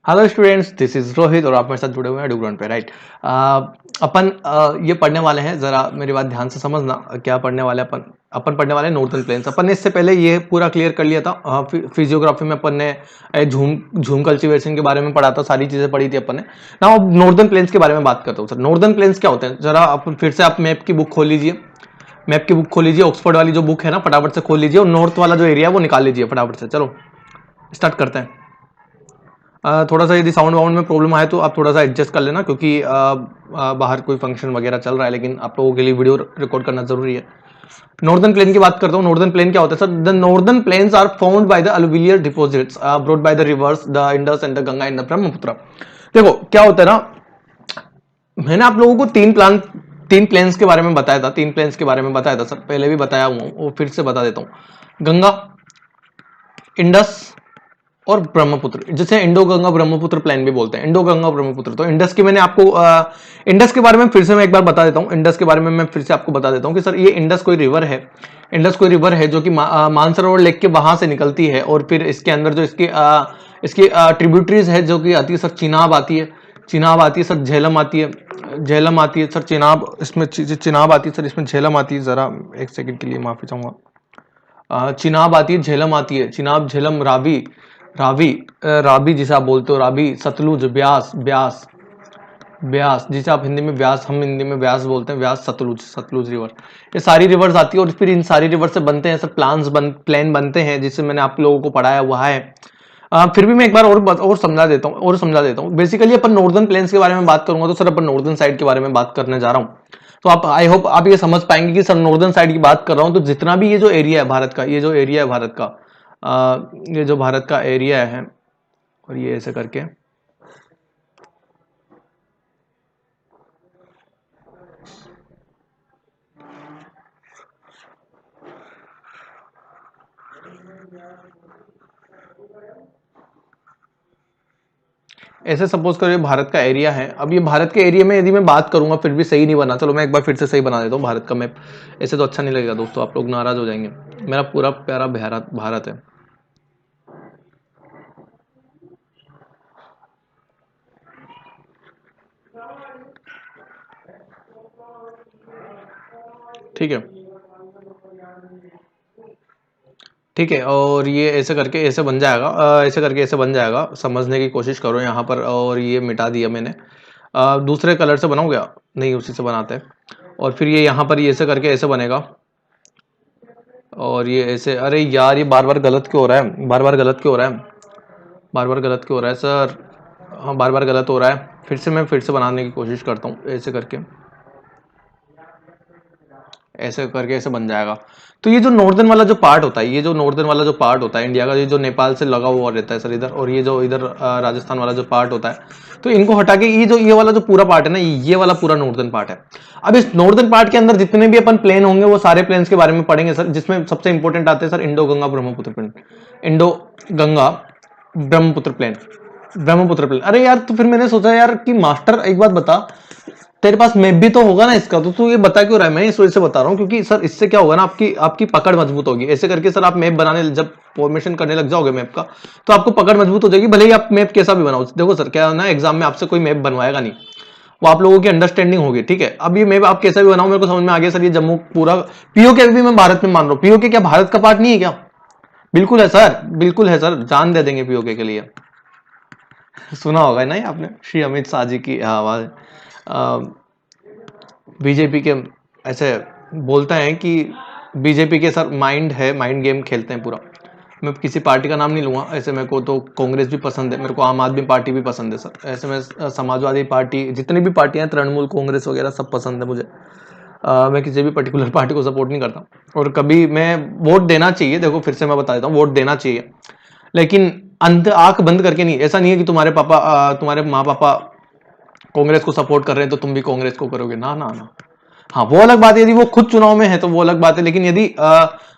Hello students, this is Rohit और आप मेरे साथ जुड़े हुए हैं डूग्राउंड पे, राइट। अपन ये पढ़ने वाले हैं, जरा मेरी बात ध्यान से समझना। क्या पढ़ने वाले अपन अपन पढ़ने वाले हैं नॉर्थर्न प्लेन्स। अपन ने इससे पहले ये पूरा क्लियर कर लिया था। फिजियोग्राफी में अपन ने झूम झूम कल्टीवेशन के बारे में पढ़ा था, सारी चीजें पढ़ी थी अपन ने। ना अब नॉर्थर्न प्लेन्स के बारे में बात करता हूँ सर। नॉर्थर्न प्लेन्स क्या होते हैं, जरा आप फिर से आप मैप की बुक खोल लीजिए। मैप की बुक खोल लीजिए, ऑक्सफोर्ड वाली जो बुक है ना, फटाफट से खोल लीजिए और नॉर्थ वाला जो एरिया है वो निकाल लीजिए फटाफट से। चलो स्टार्ट करते हैं। थोड़ा सा यदि साउंड वाउंड में प्रॉब्लम आए तो आप थोड़ा सा एडजस्ट कर लेना, क्योंकि बाहर कोई फंक्शन वगैरह चल रहा है, लेकिन आप लोगों के लिए वीडियो रिकॉर्ड करना जरूरी है। नॉर्दर्न प्लेन की बात करता हूँ। नॉर्दर्न प्लेन क्या होता है sir? The northern plains are found by the alluvial deposits brought by the rivers the Indus and the Ganga and the Brahmaputra. देखो क्या होता है ना, मैंने आप लोगों को तीन प्लेन्स के बारे में बताया था। तीन प्लेन्स के बारे में बताया था सर, पहले भी बताया हुआ वो फिर से बता देता हूँ। गंगा, इंडस और ब्रह्मपुत्र, जिसे इंडो गंगा ब्रह्मपुत्र प्लेन भी बोलते हैं। इंडो गंगा ब्रह्मपुत्र। तो इंडस की मैंने आपको इंडस के बारे में फिर से मैं एक बार बता देता हूँ। इंडस के बारे में मैं फिर से आपको बता देता हूँ कि सर ये इंडस कोई रिवर है। इंडस कोई रिवर है जो कि मानसरोवर लेक के वहां से निकलती है, और फिर इसके अंदर जो इसकी ट्रिब्यूटरीज है जो कि आती है सर, चिनाब आती है। चिनाब आती है सर, झेलम आती है। झेलम आती है सर, चिनाब, इसमें चिनाब आती है सर, इसमें झेलम आती है। जरा एक सेकंड के लिए माफी चाहूंगा। चिनाब आती है, झेलम आती है। चिनाब, झेलम, रावी, रावी रावी जिसे आप बोलते हो, रावी, सतलुज, ब्यास, ब्यास, ब्यास जिसे आप हिंदी में व्यास, हम हिंदी में व्यास बोलते हैं। व्यास, सतलुज, सतलुज रिवर, ये सारी रिवर्स आती है। और फिर इन सारी रिवर से बनते हैं सर प्लान बनते हैं, जिससे मैंने आप लोगों को पढ़ाया हुआ है। फिर भी मैं एक बार और समझा देता हूँ। बेसिकली अपन नॉर्दर्न प्लेन्स के बारे में बात करूंगा तो सर अपन नॉर्दर्न साइड के बारे में बात करने जा रहा हूँ। तो आप, आई होप आप ये समझ पाएंगे कि सर नॉर्दर्न साइड की बात कर रहा हूँ तो जितना भी ये जो एरिया है भारत का, ये जो एरिया है भारत का, ये जो भारत का एरिया है, और ये ऐसे करके, ऐसे सपोज करो ये भारत का एरिया है। अब ये भारत के एरिया में यदि मैं बात करूंगा फिर भी सही नहीं बना, चलो मैं एक बार फिर से सही बना देता हूँ भारत का मैप। ऐसे तो अच्छा नहीं लगेगा दोस्तों, आप लोग नाराज हो जाएंगे। मेरा पूरा प्यारा भारत भारत है। ठीक है, ठीक है। और ये ऐसे करके ऐसे बन जाएगा, ऐसे करके ऐसे बन जाएगा। समझने की कोशिश करो यहाँ पर। और ये मिटा दिया मैंने। दूसरे कलर से बनाऊँ क्या? नहीं, उसी से बनाते हैं। और फिर ये यहाँ पर ये ऐसे करके ऐसे बनेगा। और ये ऐसे, अरे यार ये बार बार गलत क्यों हो रहा है? बार बार गलत क्यों हो रहा है? बार बार गलत क्यों हो रहा है सर? हाँ, बार बार गलत हो रहा है। फिर से बनाने की कोशिश करता हूँ। ऐसे करके ऐसे बन जाएगा। तो ये जो नॉर्दर्न वाला जो पार्ट होता है, ये जो नॉर्दर्न वाला जो पार्ट होता है इंडिया का, ये जो नेपाल से लगा हुआ रहता है सर इधर, और ये जो इधर राजस्थान वाला जो पार्ट होता है, तो इनको हटा के ये वाला जो पूरा पार्ट है ना, ये वाला पूरा नॉर्दर्न पार्ट है। अब इस नॉर्दर्न पार्ट के अंदर जितने भी अपन प्लेन होंगे वो सारे प्लेन्स के बारे में पढ़ेंगे सर, जिसमें सबसे इंपॉर्टेंट आते हैं sir Indo Ganga Brahmaputra plain. Indo Ganga Brahmaputra plain, Brahmaputra plain. अरे यार, तो फिर मैंने सोचा यार कि मास्टर एक बात बता, तेरे पास मैप भी तो होगा ना इसका, तो तू ये बता क्यों रहा है? मैं इस वजह से बता रहा हूँ क्योंकि सर इससे क्या होगा ना, आपकी आपकी पकड़ मजबूत होगी। ऐसे करके सर आप मैप बनाने, जब फॉर्मेशन करने लग जाओगे मैप का, तो आपको पकड़ मजबूत हो जाएगी, भले ही आप मैप कैसा भी बनाओ। देखो सर क्या है ना, एग्जाम में आपसे कोई मैप बनवाएगा नहीं, वो आप लोगों की अंडरस्टैंडिंग होगी, ठीक है। अब ये मैप आप कैसा भी बनाओ, मेरे को समझ में आ गया सर। ये जम्मू पूरा पीओके भी मैं भारत में मान रहा हूँ। पीओके क्या भारत का पार्ट नहीं है क्या? बिल्कुल है सर, बिल्कुल है सर, जान दे देंगे पीओके के लिए। सुना होगा ना ये आपने, श्री अमित शाह जी की आवाज। बीजेपी के ऐसे बोलते हैं कि बीजेपी के सर माइंड है, माइंड गेम खेलते हैं पूरा। मैं किसी पार्टी का नाम नहीं लूंगा। ऐसे मेरे को तो कांग्रेस भी पसंद है, मेरे को आम आदमी पार्टी भी पसंद है सर। ऐसे में समाजवादी पार्टी, जितनी भी पार्टियां हैं, तृणमूल कांग्रेस वगैरह सब पसंद है मुझे। मैं किसी भी पर्टिकुलर पार्टी को सपोर्ट नहीं करता। और कभी मैं वोट देना चाहिए, देखो फिर से मैं बता देता हूँ, वोट देना चाहिए, लेकिन अंध आंख बंद करके नहीं। ऐसा नहीं है कि तुम्हारे माँ पापा कांग्रेस को सपोर्ट कर रहे हैं तो तुम भी कांग्रेस को करोगे, ना ना ना। हाँ, वो अलग बात है, यदि वो खुद चुनाव में है तो वो अलग बात है। लेकिन यदि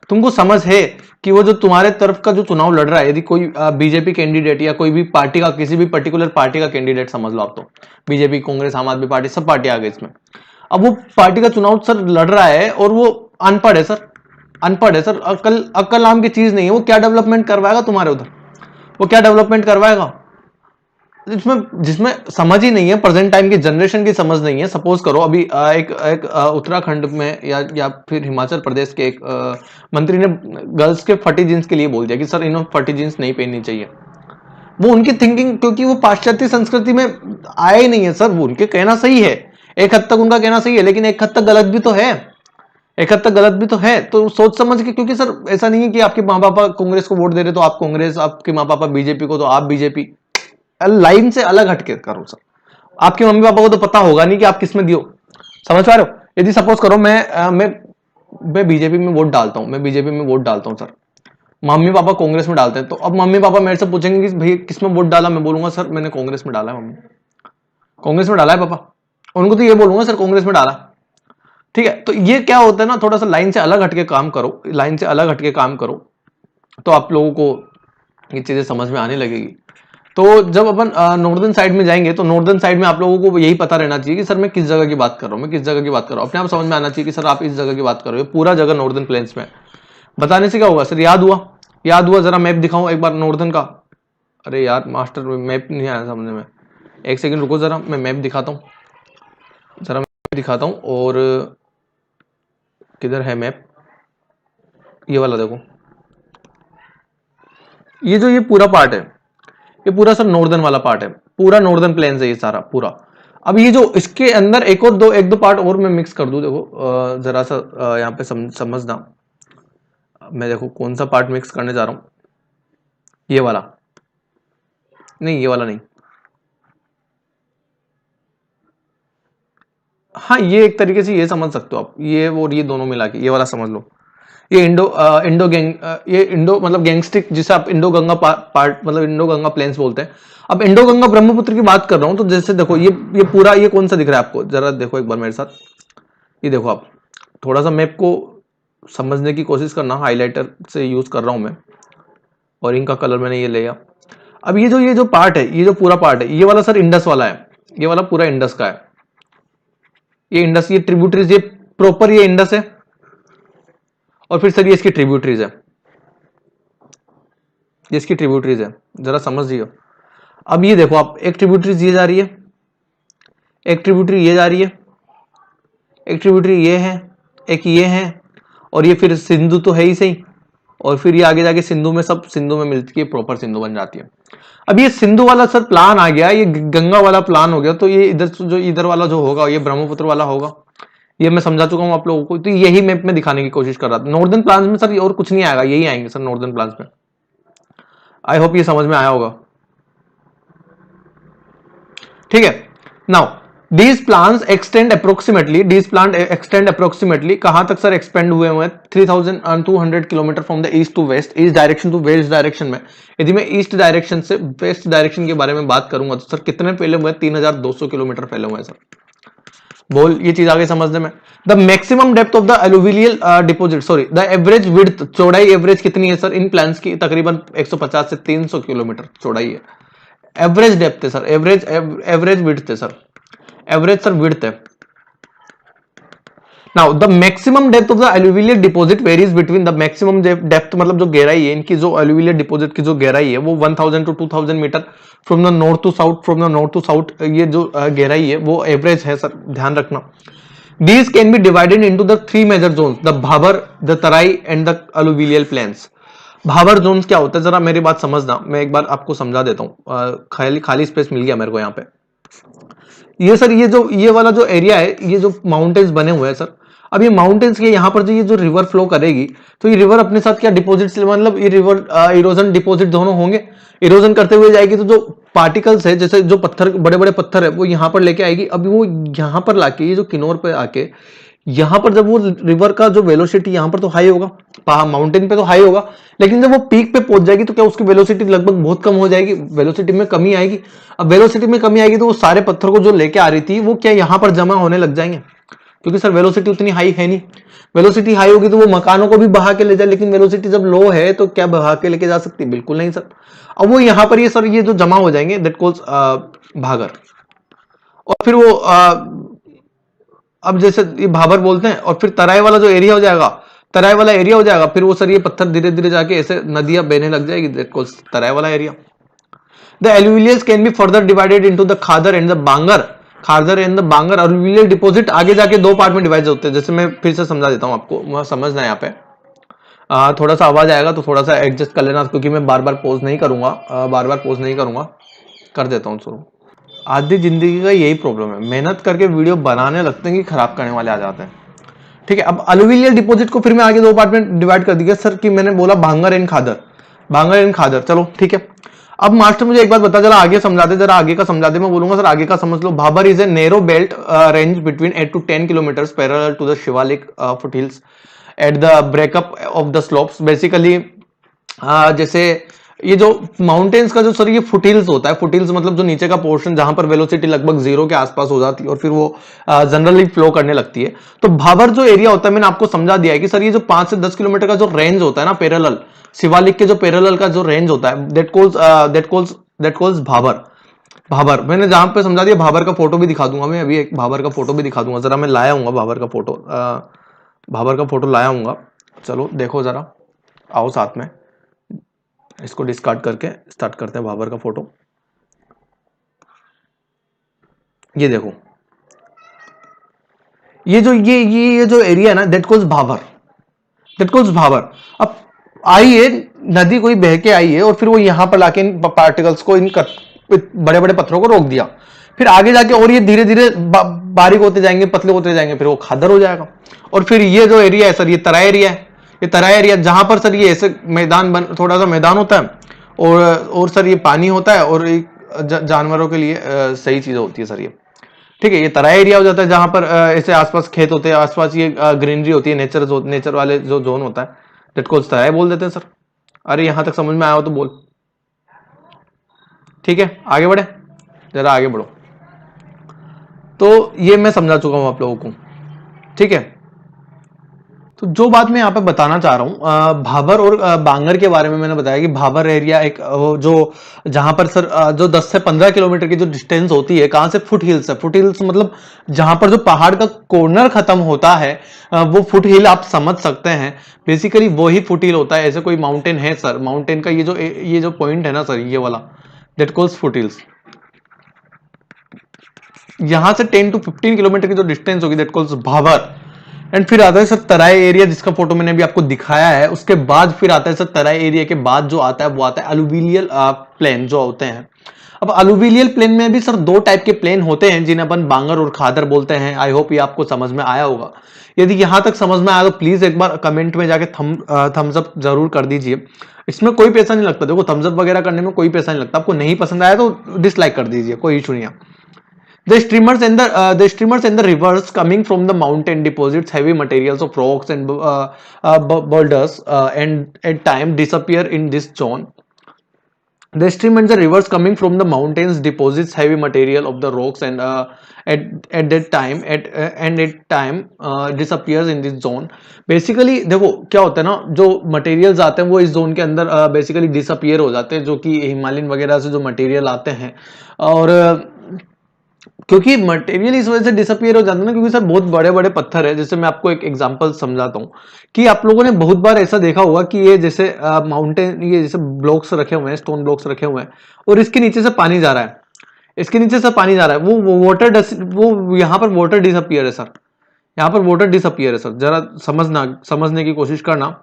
तुमको समझ है कि वो जो तुम्हारे तरफ का जो चुनाव लड़ रहा है, यदि कोई बीजेपी कैंडिडेट या कोई भी पार्टी का, किसी भी पर्टिकुलर पार्टी का कैंडिडेट समझ लो आप, तो बीजेपी, कांग्रेस, आम आदमी पार्टी, सब पार्टी आ गई इसमें। अब वो पार्टी का चुनाव सर लड़ रहा है और वो अनपढ़ है सर, अनपढ़ है सर। अकल अकल नाम की चीज नहीं है। वो क्या डेवलपमेंट करवाएगा तुम्हारे उधर? वो क्या डेवलपमेंट करवाएगा? इसमें जिसमें समझ ही नहीं है, प्रेजेंट टाइम की जनरेशन की समझ नहीं है। सपोज करो अभी एक उत्तराखंड में या फिर हिमाचल प्रदेश के एक मंत्री ने गर्ल्स के फटी जींस के लिए बोल दिया कि सर इन्होंने फटी जींस नहीं पहननी चाहिए। वो उनकी थिंकिंग, क्योंकि वो पाश्चात्य संस्कृति में आया ही नहीं है सर। वो उनके कहना सही है, एक हद तक उनका कहना सही है, लेकिन एक हद तक गलत भी तो है, एक हद तक गलत भी तो है। तो सोच समझ के, क्योंकि सर ऐसा नहीं है कि आपके माँ पापा कांग्रेस को वोट दे रहे तो आप कांग्रेस, आपके माँ पापा बीजेपी को तो आप बीजेपी। लाइन से अलग हटके करो सर। आपके मम्मी पापा को तो पता होगा नहीं कि आप किसमें दियो। समझ पा रहे हो? यदि सपोज करो मैं बीजेपी में वोट डालता हूं, मैं बीजेपी में वोट डालता हूं सर, मम्मी पापा कांग्रेस में डालते हैं, तो अब मम्मी पापा मेरे से पूछेंगे कि भाई किसमें वोट डाला, मैं बोलूंगा सर मैंने कांग्रेस में डाला है मम्मी, कांग्रेस में डाला है पापा। उनको तो ये बोलूंगा सर कांग्रेस में डाला। ठीक है, तो ये क्या होता है ना, थोड़ा सा लाइन से अलग हटके काम करो, लाइन से अलग हटके काम करो, तो आप लोगों को ये चीजें समझ में आने लगेगी। तो जब अपन नॉर्दर्न साइड में जाएंगे तो नॉर्दर्न साइड में आप लोगों को यही पता रहना चाहिए कि सर मैं किस जगह की बात कर रहा हूँ, मैं किस जगह की बात कर रहा हूँ। अपने आप समझ में आना चाहिए कि सर आप इस जगह की बात कर रहे हो, पूरा जगह नॉर्दर्न प्लेन्स में। बताने से क्या होगा सर? याद हुआ? याद हुआ? जरा मैप दिखाऊं एक बार नॉर्दर्न का। अरे यार मास्टर, मैप नहीं आया समझ में। एक सेकंड रुको, जरा मैं मैप दिखाता हूँ, जरा मैप दिखाता हूँ। और किधर है मैप? ये वाला देखो, ये पूरा पार्ट है, ये पूरा सर नॉर्दर्न वाला पार्ट है, पूरा नॉर्दर्न प्लेन्स है ये सारा पूरा। अब ये जो इसके अंदर एक दो पार्ट और मैं मिक्स कर दूं, देखो जरा सा यहाँ पे समझना। मैं देखो कौन सा पार्ट मिक्स करने जा रहा हूं, ये वाला नहीं, ये वाला नहीं। हाँ, ये एक तरीके से ये समझ सकते हो आप, ये और ये दोनों मिला के ये वाला समझ लो। ये इंडो गैंग, ये इंडो मतलब गैंगस्टिक, जिसे आप इंडो गंगा पार्ट मतलब इंडो गंगा प्लेन्स बोलते हैं। अब इंडो गंगा ब्रह्मपुत्र की बात कर रहा हूं, तो जैसे देखो ये पूरा, ये कौन सा दिख रहा है आपको? जरा देखो एक बार मेरे साथ, ये देखो आप, थोड़ा सा मैप को समझने की कोशिश करना। हाइलाइटर से यूज कर रहा हूं मैं, और इनका कलर मैंने ये लिया। अब ये जो पार्ट है, ये जो पूरा पार्ट है, ये वाला सर इंडस वाला है, ये वाला पूरा इंडस का है। ये इंडस, ये ट्रिब्यूटरीज, ये प्रॉपर ये इंडस है, और फिर सर ये इसकी ट्रिब्यूटरीज है, ये इसकी ट्रिब्यूटरीज है, जरा समझ लियो। अब ये देखो आप, एक ट्रिब्यूटरीज ये जा रही है, एक ट्रिब्यूटरी ये जा रही है, एक ट्रिब्यूटरी ये है, एक ये है, और ये फिर सिंधु तो है ही सही, और फिर ये आगे जाके सिंधु में, सब सिंधु में मिलती है, प्रॉपर सिंधु बन जाती है। अब ये सिंधु वाला सर प्लान आ गया, ये गंगा वाला प्लान हो गया, तो ये इधर वाला जो होगा ये ब्रह्मपुत्र वाला होगा। ये मैं समझा चुका हूं आप लोगों को, तो यही मैप में दिखाने की कोशिश कर रहा था। नॉर्दर्न प्लान्स में सर और कुछ नहीं आएगा, यही आएंगे सर नॉर्दर्न प्लान्स में। आई होप ये समझ में आया होगा। ठीक है, now these plans extend approximately कहां तक सर एक्सपेंड हुए हैं? 3200 kilometre from the east to west, east direction to west direction में। यदि मैं ईस्ट डायरेक्शन से वेस्ट डायरेक्शन के बारे में बात करूंगा तो सर कितने फैले हुए हैं? 3200 किलोमीटर फैले हुए हैं सर। बोल, ये चीज आगे समझने में। The maximum depth of the alluvial deposit, sorry the average width, चौड़ाई एवरेज कितनी है सर इन प्लान्स की? तकरीबन 150 से 300 किलोमीटर चौड़ाई है। एवरेज डेप्थ है सर, एवरेज विड्थ है सर, एवरेज सर विड्थ है। Now the maximum depth of the alluvial deposit varies between, the maximum depth मतलब जो गहराई है इनकी, जो एलुवियल डिपॉजिट की जो गहराई है वो 1000 to 2000 metre from the north to south, from the north to south. ये जो गहराई है वो एवरेज है सर, ध्यान रखना। These can be divided into the three major zones, the Bhabar, the Terai and the alluvial plains। Bhabar zones क्या होता है, जरा मेरी बात समझना, मैं एक बार आपको समझा देता हूँ। खाली स्पेस मिल गया मेरे को यहाँ पे। ये सर ये वाला जो एरिया है, ये जो माउंटेन्स बने हुए हैं सर, अब ये माउंटेन्स के यहाँ पर जो ये जो रिवर फ्लो करेगी, तो ये रिवर अपने साथ क्या डिपॉजिट्स, मतलब ये रिवर इरोजन डिपॉजिट दोनों होंगे। इरोजन करते हुए जाएगी तो जो पार्टिकल्स है, जैसे जो पत्थर, बड़े बड़े पत्थर है, वो यहाँ पर लेके आएगी। अब वो यहाँ पर लाके, ये जो किनोर पे आके, यहाँ पर जब वो रिवर का जो वेलोसिटी यहाँ पर तो हाई होगा, माउंटेन पे तो हाई होगा, लेकिन जब वो पीक पे पहुंच जाएगी तो क्या उसकी वेलोसिटी लगभग बहुत कम हो जाएगी, वेलोसिटी में कमी आएगी। अब वेलोसिटी में कमी आएगी तो वो सारे पत्थर को जो लेके आ रही थी वो क्या यहाँ पर जमा होने लग जाएंगे, क्योंकि सर वेलोसिटी उतनी हाई है नहीं। वेलोसिटी हाई होगी तो वो मकानों को भी बहा के ले जाए, लेकिन वेलोसिटी जब लो है तो क्या बहा के लेके जा सकती? बिल्कुल नहीं सर। अब वो यहाँ पर ये सर ये जो जमा हो जाएंगे, दैट कॉल्स भागर। और फिर वो अब जैसे ये भाबर बोलते हैं, और फिर तराई वाला जो एरिया हो जाएगा, तराई वाला एरिया हो जाएगा, फिर वो सर ये पत्थर धीरे धीरे जाके ऐसे नदियां बहने लग जाएगी, दैट कॉल्स तराई वाला area. The alluvials can be further divided into the Khadar and the Bangar. Khadar and the Bangar alluvial deposit आगे जाके दो पार्ट में डिवाइड होते हैं. जैसे मैं फिर से समझा देता हूं आपको, वहां समझना है यहाँ पे. थोड़ा सा आवाज आएगा तो थोड़ा सा एडजस्ट कर लेना, क्योंकि मैं बार बार पॉज नहीं करूंगा, कर देता हूं शुरू. आधी जिंदगी का यही प्रॉब्लम है, मेहनत करके वीडियो बनाने लगते हैं कि खराब करने वाले आ जाते हैं. ठीक है, अब अलुविलियल डिपॉजिट को फिर मैं आगे दो पार्ट में डिवाइड कर दिया सर, कि मैंने बोला भांगर एंड खादर. चलो ठीक है. अब मास्टर मुझे एक बात बता, जरा आगे समझाते, जरा आगे का समझाते. मैं बोलूंगा सर आगे का समझ लो. Bhabar is a narrow belt range between 8 to 10 kilometre parallel to the Shivalik foothills at the breakup of the slopes. Basically जैसे ये जो माउंटेन्स का जो सर ये फुटहिल्स होता है, फुटहिल्स मतलब जो नीचे का पोर्शन जहां पर वेलोसिटी लगभग 0 के आसपास हो जाती है और फिर वो जनरली फ्लो करने लगती है. तो भाबर जो एरिया होता है, मैंने आपको समझा दिया है कि सर ये जो 5 से 10 किलोमीटर का जो रेंज होता है ना पैरेलल, शिवालिक के जो पैरेलल का जो रेंज होता है, दैट कॉल्स भाबर. मैंने जहां पे समझा दिया, भाबर का फोटो भी दिखा दूंगा मैं अभी, एक भाबर का फोटो भी दिखा दूंगा. जरा मैं लाया हूँ भाबर का फोटो लाया हूँ. चलो देखो जरा, आओ साथ में, इसको डिस्कार्ड करके स्टार्ट करते हैं भाबर का फोटो. ये देखो, ये जो एरिया है ना, दैट कॉल्स भाबर. अब आई है नदी, कोई बह के आई है और फिर वो यहां पर लाके इन पार्टिकल्स को, इन बड़े बड़े पत्थरों को रोक दिया. फिर आगे जाके और ये धीरे धीरे बारीक होते जाएंगे, पतले होते जाएंगे, फिर वो खादर हो जाएगा. और फिर ये जो एरिया है सर, ये तराई एरिया है. ये तराई एरिया जहां पर सर ये ऐसे मैदान थोड़ा सा मैदान होता है और सर ये पानी होता है और जानवरों के लिए सही चीज होती है सर ये. ठीक है, ये तराई एरिया हो जाता है जहां पर ऐसे आसपास खेत होते हैं, आसपास ये ग्रीनरी होती है, नेचर वाले जो जोन होता है, दैट कॉल्स तराई बोल देते हैं सर. अरे यहां तक समझ में आया हो तो बोल. ठीक है, आगे बढ़े, जरा आगे बढ़ो. तो ये मैं समझा चुका हूं आप लोगों को. ठीक है, तो जो बात मैं यहाँ पे बताना चाह रहा हूँ भाबर और बांगर के बारे में, मैंने बताया कि भाबर एरिया एक जो जहां पर सर जो 10 से 15 किलोमीटर की जो डिस्टेंस होती है, कहां से, फुट हिल्स है. फुट हिल्स मतलब जहां पर जो पहाड़ का कॉर्नर खत्म होता है वो फुट हिल आप समझ सकते हैं. बेसिकली वही फुट हिल होता है. ऐसे कोई माउंटेन है सर, माउंटेन का ये जो पॉइंट है ना सर, ये वाला, दैट कॉल्स फुट हिल्स. यहां से 10 to 15 किलोमीटर की जो डिस्टेंस होगी, दैट कॉल्स भाबर. एंड फिर आता है सर तराई एरिया, जिसका फोटो मैंने अभी आपको दिखाया है. उसके बाद फिर आता है सर तराई एरिया के बाद जो आता है वो आता है अलुविलियल प्लेन जो होते हैं. अब अलुविलियल प्लेन में भी सर दो टाइप के प्लेन होते हैं जिन्हें अपन बांगर और खादर बोलते हैं. आई होप ये आपको समझ में आया होगा. यदि यहां तक समझ में आया तो प्लीज एक बार कमेंट में जाके थम्स अप जरूर कर दीजिए. इसमें कोई पैसा नहीं लगता, देखो थम्स अप वगैरह करने में कोई पैसा नहीं लगता. आपको नहीं पसंद आया तो डिसलाइक कर दीजिए, कोई इशू नहीं है. The streamers and the rivers coming from the mountain deposits heavy materials of rocks and boulders and at time disappear in this zone. The stream and the rivers coming from the mountains deposits heavy material of the rocks and at that time disappears in this zone. Basically देखो क्या होता है ना, जो materials आते हैं वो इस जोन के अंदर बेसिकली डिसअपियर हो जाते हैं, जो कि हिमालयन वगैरह से जो मटेरियल आते हैं. और क्योंकि मटेरियल इस वजह से डिसअपियर हो जाता है ना, क्योंकि सर बहुत बड़े बड़े पत्थर है. जैसे मैं आपको एक एग्जांपल समझाता हूँ कि आप लोगों ने बहुत बार ऐसा देखा होगा कि ये जैसे माउंटेन, ये जैसे ब्लॉक्स रखे हुए हैं, स्टोन ब्लॉक्स रखे हुए हैं और इसके नीचे से पानी जा रहा है, वो यहाँ पर वाटर डिसअपियर है सर. यहाँ पर वाटर डिसअपियर है सर. जरा समझने की कोशिश करना.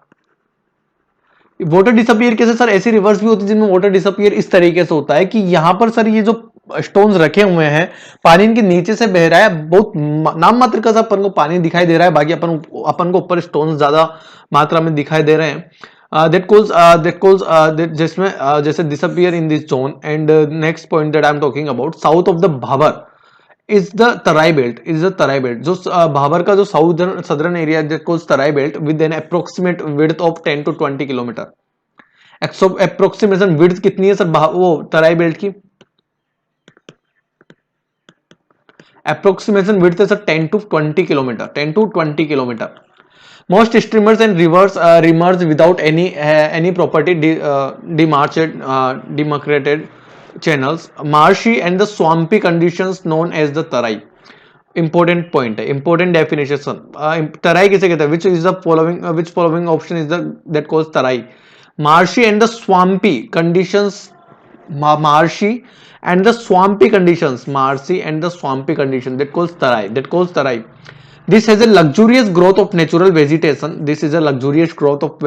वाटर डिसअपियर कैसे सर? ऐसी रिवर्स भी होती है जिनमें वाटर डिसअपियर इस तरीके से होता है कि यहाँ पर सर ये जो स्टोन्स रखे हुए हैं, पानी इनके नीचे से बह रहा है, बहुत नाम मात्र का अपन को पानी दिखाई दे रहा है, बाकी अपन को ऊपर स्टोन्स ज्यादा मात्रा में दिखाई दे रहे हैं. जिसमें जैसे disappear in this zone. And next point that I am talking about, south of the Bhabar is the Tarai belt. जो भाबर का जो southern area that calls Terai belt with N approximate width of 10 to 20 kilometre. Approximation width कितनी है sir वो तराई belt की? Approximation width है sir 10 to 20 kilometre. Most streamers and rivers emerge without any property demarcated channels, marshy and the swampy conditions known as the tarai. Important point है, important definition. तराई किसे कहते हैं? Which following option is that calls tarai? Marshy and the swampy conditions marshy and the swampy conditions, marshy and the swampy condition, that calls tarai. This has a luxurious growth of natural vegetation. This is a luxurious growth of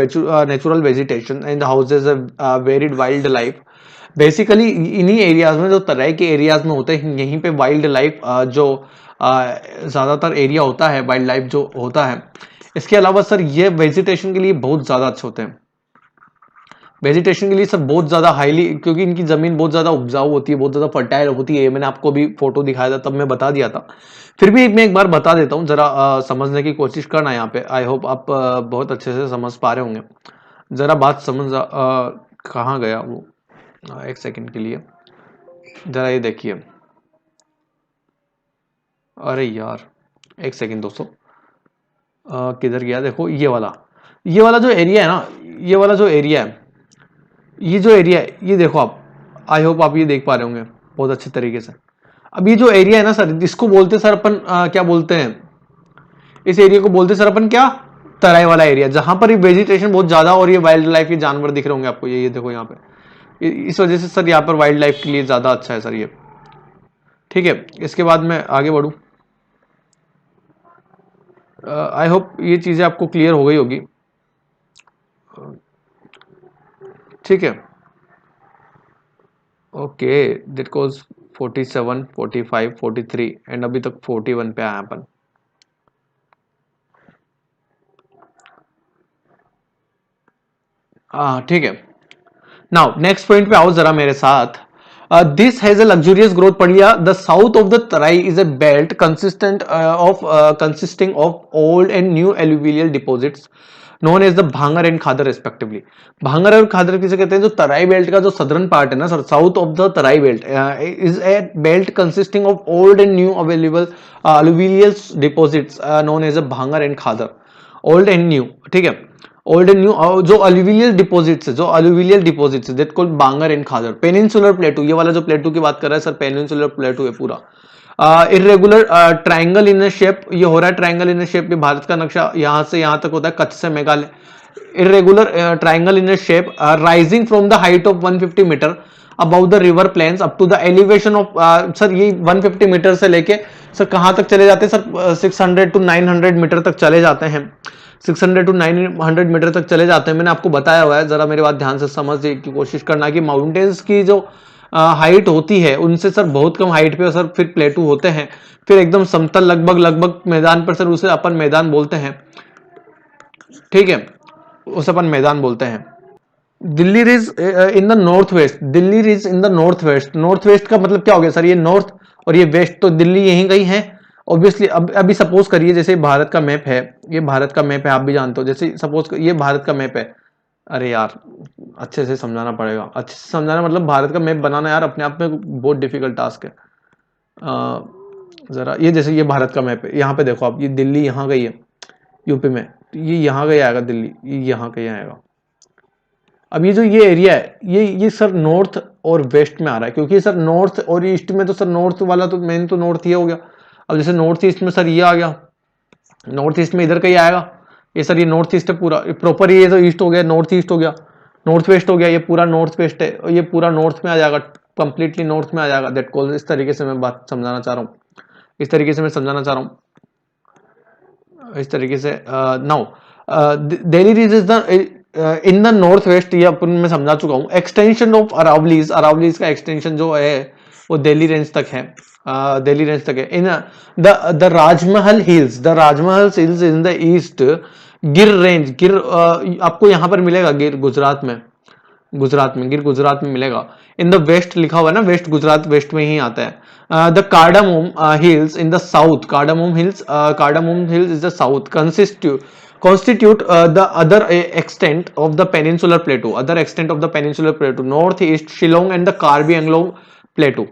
natural vegetation and the houses a varied wildlife. Basically इन्हीं areas में जो तराई के areas में होते हैं, यहीं पे wild life जो ज़्यादातर एरिया होता है, वाइल्ड लाइफ जो होता है। इसके अलावा सर ये वेजिटेशन के लिए बहुत ज़्यादा अच्छे होते हैं, वेजिटेशन के लिए सर बहुत ज़्यादा हाईली, क्योंकि इनकी ज़मीन बहुत ज़्यादा उपजाऊ होती है, बहुत ज़्यादा फर्टाइल होती है। मैंने आपको भी फोटो दिखाया था, तब मैं बता दिया था, फिर भी मैं एक बार बता देता हूँ, ज़रा समझने की कोशिश करना यहाँ पे। आई होप आप बहुत अच्छे से समझ पा रहे होंगे। ज़रा बात समझ कहाँ गया वो, एक सेकंड के लिए ज़रा ये देखिए। अरे यार एक सेकंड दोस्तों, किधर गया, देखो ये वाला जो एरिया है ना, ये वाला जो एरिया है, ये जो एरिया है, ये देखो आप, आई होप आप ये देख पा रहे होंगे बहुत अच्छे तरीके से। अब ये जो एरिया है ना सर, इसको बोलते सर अपन क्या बोलते हैं, इस एरिया को बोलते सर अपन क्या, तराई वाला एरिया, जहां पर ये वेजिटेशन बहुत ज्यादा और ये वाइल्ड लाइफ के जानवर दिख रहे होंगे आपको, ये देखो यहाँ पे, इस वजह से सर यहाँ पर वाइल्ड लाइफ के लिए ज्यादा अच्छा है सर ये। ठीक है, इसके बाद मैं आगे बढ़ू। आई होप ये चीजें आपको क्लियर हो गई होगी। ठीक है, ओके, दैट कॉज 47, 45, 43 एंड अभी तक 41 पे आया अपन। ठीक है, नाउ नेक्स्ट पॉइंट पे आओ जरा मेरे साथ। This has a luxurious growth पढ़िया। The south of the Tarai is a belt consisting of old and new alluvial deposits known as the भांगर and खादर respectively। भांगर और खादर किसे कहते हैं, जो तराई बेल्ट का जो सदर्न पार्ट है ना sir, south of the Terai belt is a belt consisting of old and new available alluvial deposits known as a Bhangar and Khadar, old and new। ठीक है, ओल्ड एंड न्यू, जो अलुविलियल डिपॉजिट्स है, जो alluvial deposits that called Bangar and Khadar. Peninsular plateau, ये वाला जो प्लेटू की बात कर रहा है सर, पेनिनसुलर प्लेटू है पूरा। इरेगुलर ट्रायंगल इन शेप, ये हो रहा है ट्रायंगल इन शेप, ये भारत का नक्शा यहां से यहां तक होता है, कच्छ से Meghalaya. Irregular triangle in shape rising from the height of 150 metre above the river plains up to the elevation of, sir ये 150 मीटर से लेके सर कहां तक चले जाते हैं सर, 600 टू 900 मीटर तक चले जाते हैं, 600 टू 900 मीटर तक चले जाते हैं। मैंने आपको बताया हुआ है, जरा मेरी बात ध्यान से समझने की कोशिश करना कि माउंटेन्स की जो हाइट होती है उनसे सर बहुत कम हाइट पे सर फिर प्लेटू होते हैं, फिर एकदम समतल लगभग मैदान पर सर उसे अपन मैदान बोलते हैं। ठीक है, उसे अपन मैदान बोलते हैं। Delhi ridge in the north waste, Delhi ridge in the north waste. North west का मतलब क्या हो गया सर, ये नॉर्थ और ये वेस्ट, तो दिल्ली यहीं गई है ऑब्वियसली। अभी सपोज करिए जैसे भारत का मैप है, ये भारत का मैप है, आप भी जानते हो, जैसे सपोज ये भारत का मैप है। अरे यार अच्छे से समझाना पड़ेगा, अच्छे से समझाना मतलब भारत का मैप बनाना यार अपने आप में बहुत डिफिकल्ट टास्क है। जरा ये जैसे ये भारत का मैप है, यहाँ पे देखो आप, ये दिल्ली यहाँ गई है यूपी में, ये यहाँ गई आएगा दिल्ली, ये यहाँ कहीं आएगा। अब ये जो ये एरिया है, ये सर नॉर्थ और वेस्ट में आ रहा है, क्योंकि सर नॉर्थ और ईस्ट में तो सर नॉर्थ वाला तो मेन तो नॉर्थ ही हो गया। अब जैसे नॉर्थ ईस्ट में सर ये आ गया, नॉर्थ ईस्ट में इधर कहीं आएगा, ये सर ये नॉर्थ ईस्ट है पूरा प्रॉपर, ये तो ईस्ट हो गया, नॉर्थ ईस्ट हो गया, नॉर्थ वेस्ट हो गया, ये पूरा नॉर्थ वेस्ट है, और ये पूरा नॉर्थ में आ जाएगा, कंप्लीटली नॉर्थ में आ जाएगा। दैट कॉल, इस तरीके से मैं बात समझाना चाह रहा हूँ, इस तरीके से मैं समझाना चाह रहा हूँ, इस तरीके से। Now Delhi ridge is the in the north west, ये अपन मैं समझा चुका हूँ। एक्सटेंशन ऑफ अरावलीज, अरावलीज का एक्सटेंशन जो है वो दिल्ली रेंज तक है, दिल्ली रेंज तक है। In the Rajmahal hills, the Rajmahal hills in the east, गिर रेंज, गिर आपको यहाँ पर मिलेगा, गिर गुजरात में, गुजरात में, गिर गुजरात में मिलेगा। इन द वेस्ट लिखा हुआ है ना, वेस्ट गुजरात वेस्ट में ही आता है। The Cardamom Hills in the south, Cardamom Hills, Cardamom Hills is the south, constitute the other extent of the peninsular plateau, other extent of the peninsular plateau, northeast Shillong and the Karbi Anglong plateau।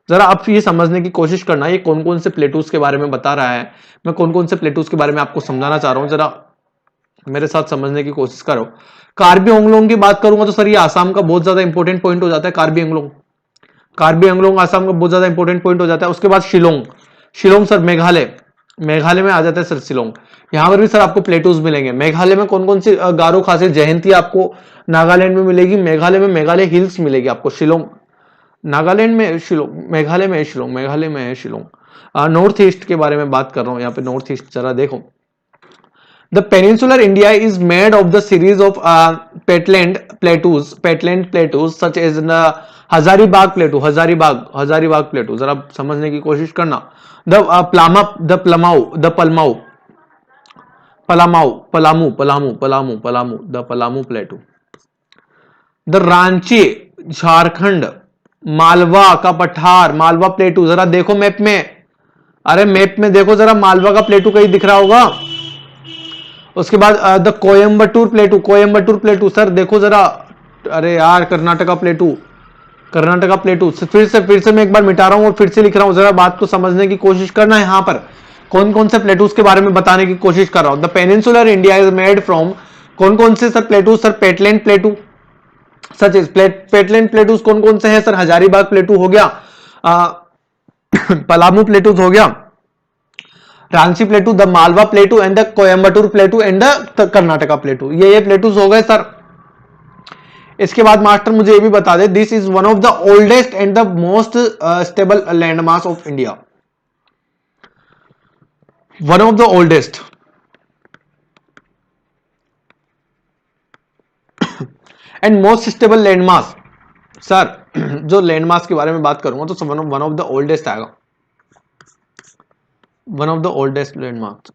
जरा आप ये समझने की कोशिश करना, ये कौन कौन से प्लेटूज के बारे में बता रहा है, मैं कौन कौन से प्लेटूज के बारे में आपको समझाना चाह रहा हूँ, जरा मेरे साथ समझने की कोशिश करो। कार्बी आंगलोंग की बात करूंगा तो सर ये आसाम का बहुत ज्यादा इंपॉर्टेंट पॉइंट हो जाता है, कार्बी आंगलोंग, कार्बी आंगलोंग आसाम का बहुत ज्यादा इंपॉर्टेंट पॉइंट हो जाता है। उसके बाद शिलोंग, शिलोंग सर मेघालय, मेघालय में आ जाता है सर शिलोंग, यहाँ पर भी सर आपको प्लेटूज मिलेंगे। मेघालय में कौन कौन सी, गारो खासी जयंती आपको नागालैंड में मिलेगी, मेघालय में मेघालय हिल्स मिलेगी आपको, शिलोंग नागालैंड में शिलोंग, मेघालय में शिलोंग, मेघालय में है शिलोंग। नॉर्थ ईस्ट के बारे में बात कर रहा हूं, यहाँ पे नॉर्थ ईस्ट जरा देखो। The peninsular India is made of the series of patland plateaus such as Hazaribagh plateau, Hazaribagh plateau, जरा समझने की कोशिश करना। The Palamu plateau. The Ranchi Jharkhand, Malwa का पठार, मालवा प्लेटू, जरा देखो मैप में, अरे मैप में देखो जरा, मालवा का प्लेटू कहीं दिख रहा होगा। उसके बाद द कोयम्बटूर प्लेटू, सर देखो जरा, अरे यार कर्नाटका प्लेटू, फिर से मैं एक बार मिटा रहा हूं और फिर से लिख रहा हूं, जरा बात को समझने की कोशिश करना है। यहां पर कौन कौन से प्लेटूज के बारे में बताने की कोशिश कर रहा हूं। The peninsular India is made from, कौन कौन से sir plateau, sir patland plateau, such is patland plateaus कौन कौन से हैं सर, हजारीबाग प्लेटू हो गया, पलामू प्लेटूज हो गया, Ranchi प्लेटू, the Malwa प्लेटू and the Coimbatore प्लेटू and the Karnataka प्लेटू, ये प्लेटूज हो गए सर। इसके बाद मास्टर मुझे ये भी बता दे, this is one of the oldest and the most stable landmass of India, one of the oldest and most stable landmass. Sir जो लैंडमास के बारे में बात करूंगा तो वन ऑफ द ओल्डेस्ट आएगा, one of the oldest landmark.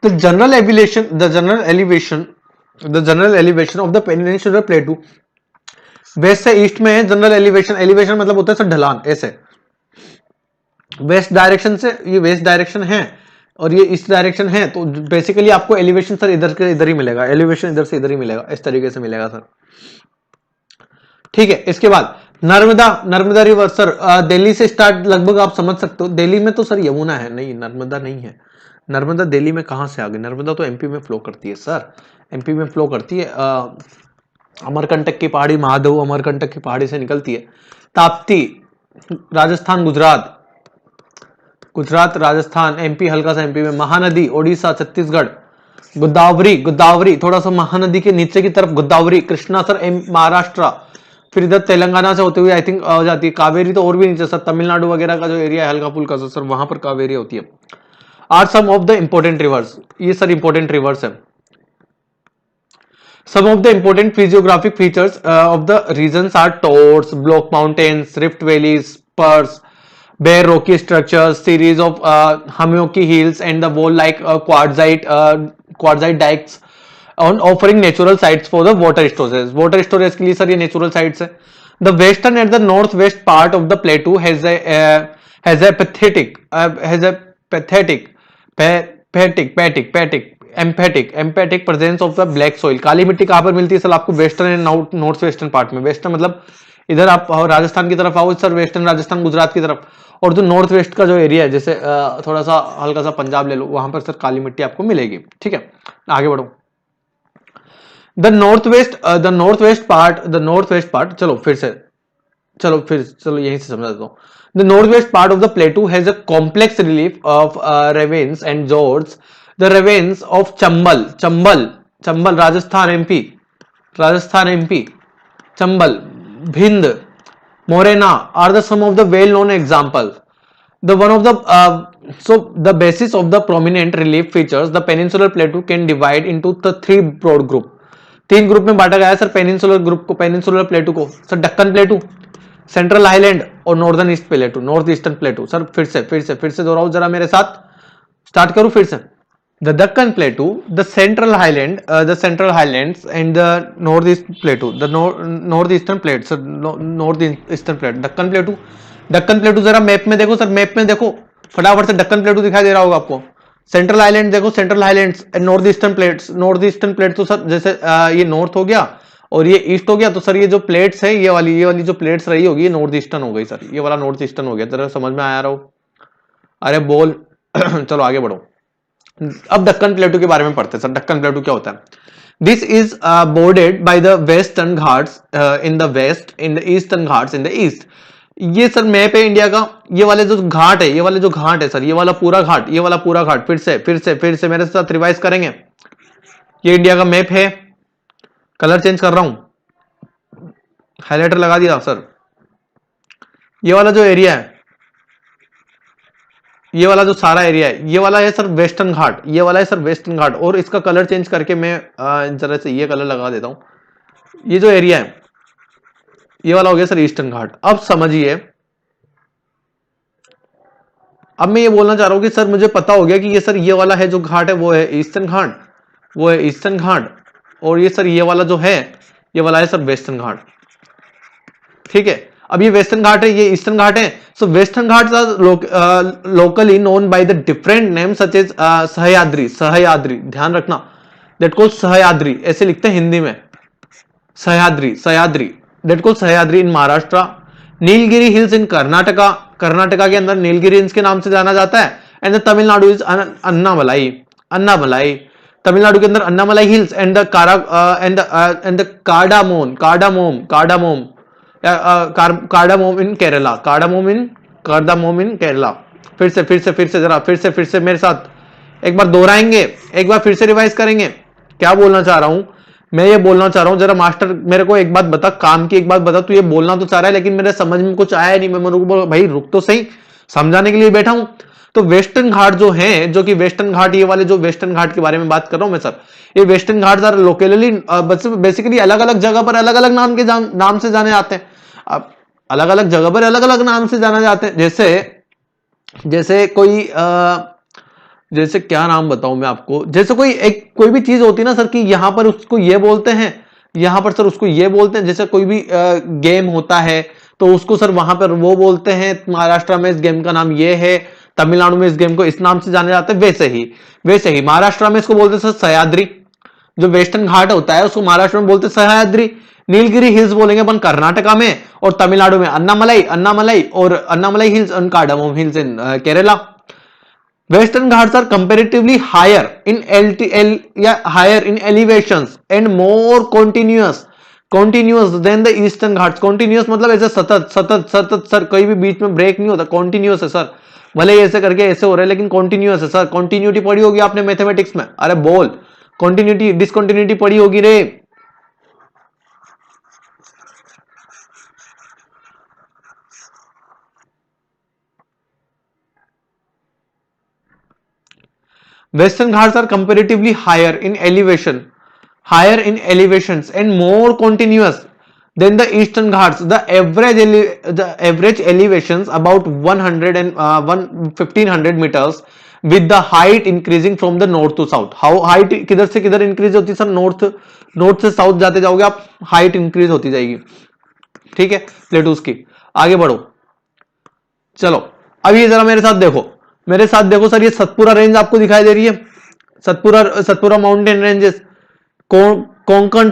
The general elevation of the peninsular plateau, west से east में है जनरल एलिवेशन मतलब होता है सर ढलान, ऐसे वेस्ट डायरेक्शन से, ये वेस्ट डायरेक्शन है और ये ईस्ट डायरेक्शन है, तो बेसिकली आपको एलिवेशन सर इधर ही मिलेगा, एलिवेशन इधर से इधर ही मिलेगा, इस तरीके से मिलेगा सर, ठीक है। इसके बाद नर्मदा रिवर सर, दिल्ली से स्टार्ट लगभग आप समझ सकते हो, दिल्ली में तो सर यमुना है, नहीं नर्मदा नहीं है, नर्मदा दिल्ली में कहां से आ गई, नर्मदा तो एमपी में फ्लो करती है सर, एमपी में फ्लो करती है, अमरकंटक की पहाड़ी, महादेव अमरकंटक की पहाड़ी से निकलती है, ताप्ती राजस्थान, गुजरात राजस्थान, एमपी हल्का सा एमपी में, महानदी ओडिशा छत्तीसगढ़, गोदावरी थोड़ा सा महानदी के नीचे की तरफ गोदावरी, कृष्णा सर महाराष्ट्र, फिर इधर तेलंगाना से होते हुए आई थिंक हो जाती है, कावेरी तो और भी नीचे सर, तमिलनाडु वगैरह का जो एरिया है हल्का फुल्का सर वहां पर कावेरी होती है। Are some of the important rivers, ये सर इंपोर्टेंट रिवर्स है। Some of the important physiographic features of the regions are torrents, block mountains, rift valleys, spurs, bare rocky structures, series of hummocky hills, and the wall-like quartzite dikes, on offering natural sites for the water storage. Water storage के लिए sir ये natural sites है। The western and the northwest part of the plateau has emphatic presence of the black soil. काली मिट्टी कहां पर मिलती है सर आपको, western and north western part में, वेस्टर्न मतलब इधर आप राजस्थान की तरफ आओ सर, वेस्टर्न राजस्थान गुजरात की तरफ, और जो नॉर्थ वेस्ट का जो एरिया है जैसे थोड़ा सा हल्का सा पंजाब ले लो, वहां पर सर काली मिट्टी आपको मिलेगी, ठीक है। आगे बढ़ो, द नॉर्थ वेस्ट पार्ट, चलो यहीं से समझा देता हूँ। The northwest part of the plateau has a complex relief of ravines and fjords. The ravines of Chambal, Rajasthan MP, Chambal, Bhind, Morena are the some of the well-known examples. The basis of the prominent relief features, the peninsular plateau can divide into the three broad group. तीन group में बांटा गया है sir peninsular group को, peninsular plateau को sir, Deccan plateau, central highland और northern east plateau, north eastern plateau. Sir फिर से दोहराओ जरा मेरे साथ, स्टार्ट करूं फिर से। The Deccan प्लेटू, the central highlands and the north east प्लेटू, the north eastern plate, sir north eastern plate, Deccan प्लेटू जरा मैप में देखो सर, मैप में देखो फटाफट से, दक्कन प्लेटू दिखाई दे रहा होगा आपको। सेंट्रल आइलैंड देखो, central highlands and north eastern plate, तो सर जैसे ये नॉर्थ हो गया और ये ईस्ट हो गया, तो सर ये जो प्लेट्स है, ये वाली जो प्लेट्स रही होगी, ये नॉर्थ ईस्टर्न हो गई सर, ये वाला नॉर्थ ईस्टर्न हो गया। जरा समझ में आया रहा हो, अरे बोल चलो आगे बढ़ो। अब दक्कन प्लेटू के बारे में पढ़ते हैं सर, दक्कन प्लेटू क्या होता है। This is bordered by the western Ghats in the west, in the eastern Ghats in the east. ये सर मैप है इंडिया का, ये वाले जो घाट है सर, ये वाला पूरा घाट, फिर से मेरे साथ रिवाइज करेंगे, ये इंडिया का मैप है, कलर चेंज कर रहा हूं, हाइलाइटर लगा दिया सर। ये वाला जो एरिया है, ये वाला जो सारा एरिया है, ये वाला है सर वेस्टर्न घाट, ये वाला है सर वेस्टर्न घाट। और इसका कलर चेंज करके मैं जरा से ये कलर लगा देता हूं। ये जो एरिया है, ये वाला हो गया सर ईस्टर्न घाट। अब समझिए, अब मैं ये बोलना चाह रहा हूं कि सर मुझे पता हो गया कि ये सर ये वाला है जो घाट है वो है ईस्टर्न घाट, वो है ईस्टर्न घाट, और ये सर ये वाला जो है ये वाला है सर वेस्टर्न घाट। ठीक है, अब ये वेस्टर्न घाट है, ये ईस्टर्न घाट है। So western Ghat locally known by the different name such as Sahyadri, Sahyadri ध्यान रखना, दैट कॉल्ड सह्याद्री, ऐसे लिखते हैं हिंदी में, Sahyadri, Sahyadri, that called Sahyadri in Maharashtra. Nilgiri Hills in Karnataka, Karnataka के अंदर नीलगिरी हिल्स के नाम से जाना जाता है। And the Tamil Nadu is Annamalai, Annamalai, Tamil Nadu के अंदर अन्नामलाई हिल्स एंड द कार्डामोम, कार्डामोम, कार्डामोम, कार्डामोम इन केरला, कार्डामोम इन, कार्डामोम इन केरला। फिर से मेरे साथ एक बार दोहराएंगे, एक बार फिर से रिवाइज करेंगे। क्या बोलना चाह रहा हूं मैं, ये बोलना चाह रहा हूं, जरा मास्टर मेरे को एक बात बता, काम की एक बात बता, तू ये बोलना तो चाह रहा है लेकिन मेरे समझ में कुछ आया नहीं। मैं मेरे को भाई रुक तो सही, समझाने के लिए बैठा हूं। तो वेस्टर्न घाट जो है, जो कि वेस्टर्न घाट, ये वाले जो वेस्टर्न घाट के बारे में बात कर रहा हूं मैं सर, ये वेस्टर्न घाट सर लोकली बेसिकली अलग अलग जगह पर अलग अलग नाम से जाने जाते हैं। अब अलग अलग जगह पर अलग अलग नाम से जाने जाते हैं। जैसे कोई जैसे क्या नाम बताऊं मैं आपको, जैसे कोई भी चीज होती है ना सर कि यहां पर उसको ये बोलते हैं, यहां पर सर उसको ये बोलते हैं। जैसे कोई भी गेम होता है तो उसको सर वहां पर वो बोलते हैं, महाराष्ट्र में इस गेम का नाम ये है, तमिलनाडु में इस गेम को इस नाम से जाने जाते हैं। वैसे ही महाराष्ट्र में इसको बोलते हैं सर सह्याद्री, जो वेस्टर्न घाट होता है उसको महाराष्ट्र में बोलते हैं सह्याद्री। नीलगिरी हिल्स बोलेंगे अपन कर्नाटका में, और तमिलनाडु में अन्नामलाई, अन्नामलाई, और Anamalai Hills and Cardamom Hills in Kerala. Western Ghats are comparatively higher in higher in elevations and more continuous than the Eastern Ghats। Continuous मतलब ऐसे सतत सर, कोई भी बीच में ब्रेक नहीं होता, continuous है सर। भले ऐसे करके ऐसे हो रहा है लेकिन continuous है सर। continuity पढ़ी होगी आपने मैथमेटिक्स में, अरे बोल, continuity discontinuity पढ़ी होगी रे। Western Ghats are comparatively higher in elevations and more continuous than the Eastern Ghats. The average elevations about 100 and 1500 meters, with the height increasing from the north to south. How height किधर से किधर increase होती है sir? north से south जाते जाओगे आप, height increase होती जाएगी। ठीक है, प्लेटूज की। आगे बढ़ो, चलो अब ये जरा मेरे साथ देखो सर, ये सतपुरा रेंज आपको दिखाई दे रही है, Satpura mountain ranges, Konkan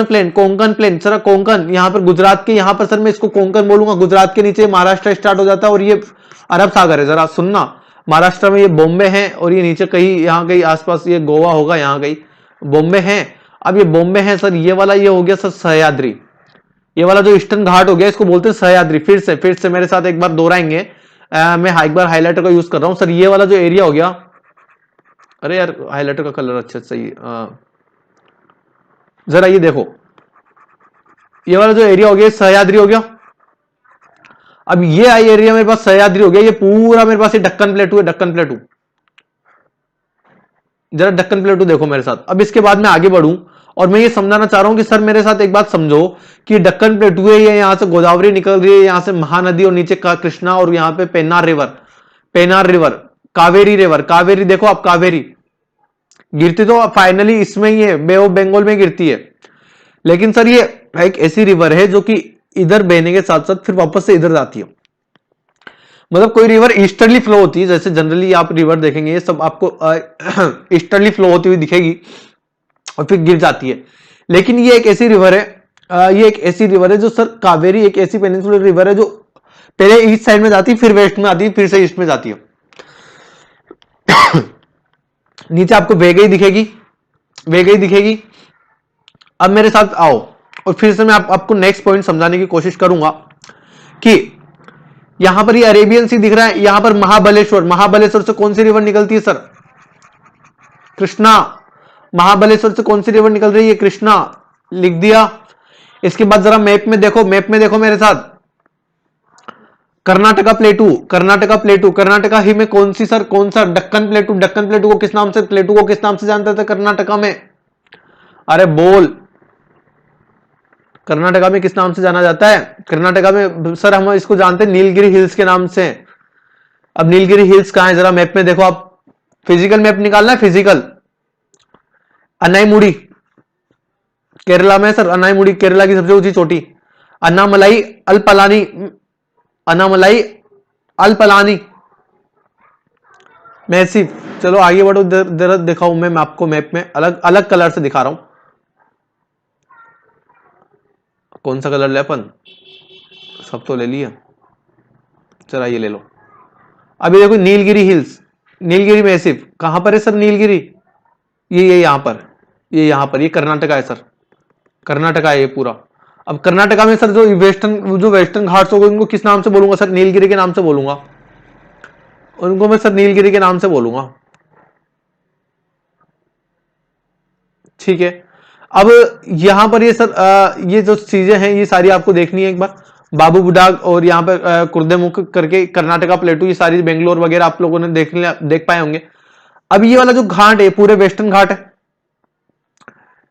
plain sir, Konkan यहाँ पर गुजरात के, यहाँ पर सर मैं इसको कोंकण बोलूंगा। गुजरात के नीचे महाराष्ट्र स्टार्ट हो जाता है और ये अरब सागर है। जरा सुनना, महाराष्ट्र में ये बॉम्बे है और ये नीचे कहीं यहाँ कहीं आसपास ये गोवा होगा, यहाँ कहीं बॉम्बे है। अब ये बॉम्बे है सर, ये वाला ये हो गया सर सह्याद्री, ये वाला जो ईस्टर्न घाट हो गया इसको बोलते हैं सह्याद्री। फिर से मेरे साथ एक बार दोहराएंगे, मैं एक बार हाइलाइटर का यूज कर रहा हूं सर। ये वाला जो एरिया हो गया, अरे यार हाइलाइटर का कलर अच्छा सही, जरा ये देखो, ये वाला जो एरिया हो गया सह्याद्री हो गया। अब ये आई एरिया मेरे पास सह्याद्री हो गया, ये पूरा मेरे पास ये दक्कन प्लेटू है, दक्कन प्लेटू। जरा दक्कन प्लेटू देखो मेरे साथ। अब इसके बाद मैं आगे बढ़ूं और मैं ये समझाना चाह रहा हूं कि सर मेरे साथ एक बात समझो कि दक्कन प्लेटू है, ये यहां से गोदावरी निकल रही है, यहां से महानदी और नीचे का कृष्णा, और यहां पे पेन्नार रिवर, कावेरी देखो आप, कावेरी गिरती तो फाइनली इसमें ही है, बे ऑफ बंगाल में गिरती है। लेकिन सर ये एक ऐसी रिवर है जो कि इधर बहने के साथ साथ फिर वापस से इधर जाती है। मतलब कोई रिवर ईस्टर्ली फ्लो होती है, जैसे जनरली आप रिवर देखेंगे ये सब आपको ईस्टर्ली फ्लो होती हुई दिखेगी और फिर गिर जाती है। लेकिन ये एक ऐसी रिवर है, जो सर कावेरी एक ऐसी पेनिनसुलर रिवर है जो पहले ईस्ट साइड में जाती है, फिर वेस्ट में आती है, फिर से ईस्ट में जाती है। नीचे आपको वेगई दिखेगी। अब मेरे साथ आओ और फिर से मैं आपको नेक्स्ट पॉइंट समझाने की कोशिश करूंगा कि यहां पर ये अरेबियन सी दिख रहा है, यहां पर महाबलेश्वर से कौन सी रिवर निकलती है सर? कृष्णा। महाबलेश्वर से कौन सी रिवर निकल रही है? कृष्णा, लिख दिया। इसके बाद जरा मैप में देखो, मैप में देखो मेरे साथ, कर्नाटका प्लेटू, कर्नाटका प्लेटू, कर्नाटका ही में कौन सी सर, कौन सा? डक्कन प्लेटू, डक्कन प्लेटू को किस नाम से, प्लेटू को किस नाम से जानते थे कर्नाटका में? अरे बोल, कर्नाटका में किस नाम से जाना जाता है? कर्नाटका में सर हम इसको जानते हैं नीलगिरी हिल्स के नाम से। अब नीलगिरी हिल्स कहां है जरा मैप में देखो आप, फिजिकल मैप निकालना है, फिजिकल। अन्नाईमुड़ी केरला में सर, अन्नाईमुड़ी केरला की सबसे ऊंची चोटी। अन्नामलाई अल्पलानी, अन्नामलाई अल्पलानी मैसिव। चलो आगे बढ़ो, जरा दिखाऊं मैं आपको मैप में, अलग अलग कलर से दिखा रहा हूं। कौन सा कलर ले अपन? सब तो ले लिया, चला ये ले लो। अभी देखो नीलगिरी हिल्स, नीलगिरी मैसिव कहां पर है सर? नीलगिरी ये यहां पर, ये यहां पर, ये कर्नाटका है सर, कर्नाटका है ये पूरा। अब कर्नाटका में सर जो वेस्टर्न घाट्स होंगे उनको किस नाम से बोलूंगा सर? नीलगिरी के नाम से बोलूंगा उनको मैं सर, नीलगिरी के नाम से बोलूंगा। ठीक है, अब यहां पर ये सर ये जो चीजें हैं ये सारी आपको देखनी है एक बार। बाबू बुडाग और यहाँ पर कुर्देमुख करके कर्नाटका प्लेटू, ये सारी बेंगलोर वगैरह आप लोगों ने देख पाए होंगे। अब ये वाला जो घाट है पूरे वेस्टर्न घाट है।